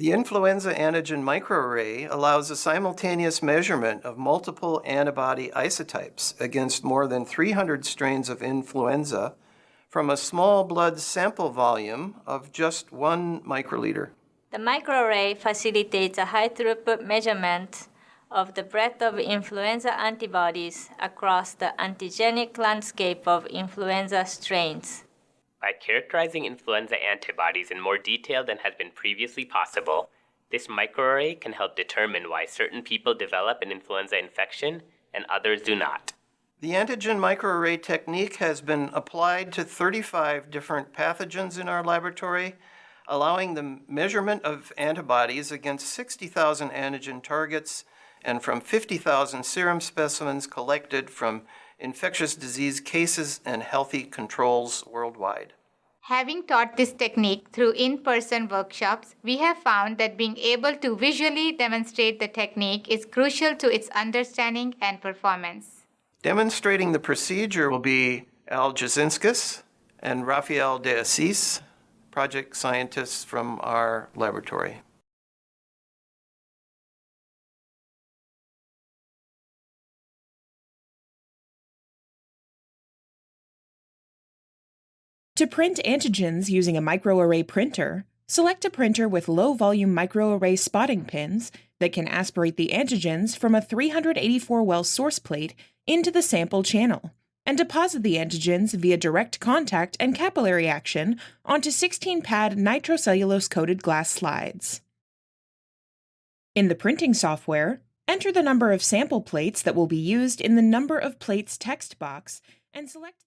The Influenza Antigen Microarray allows a simultaneous measurement of multiple antibody isotypes against more than 300 strains of influenza from a small blood sample volume of just 1 microliter. The microarray facilitates a high-throughput measurement of the breadth of influenza antibodies across the antigenic landscape of influenza strains. By characterizing influenza antibodies in more detail than has been previously possible, this microarray can help determine why certain people develop an influenza infection and others do not. The antigen microarray technique has been applied to 35 different pathogens in our laboratory, allowing the measurement of antibodies against 60,000 antigen targets and from 50,000 serum specimens collected from infectious disease cases and healthy controls worldwide. Having taught this technique through in-person workshops, we have found that being able to visually demonstrate the technique is crucial to its understanding and performance. Demonstrating the procedure will be Jasinskas and Rafael de Assis, project scientists from our laboratory. To print antigens using a microarray printer, select a printer with low-volume microarray spotting pins that can aspirate the antigens from a 384-well source plate into the sample channel, and deposit the antigens via direct contact and capillary action onto 16-pad nitrocellulose-coated glass slides. In the printing software, enter the number of sample plates that will be used in the number of plates text box and select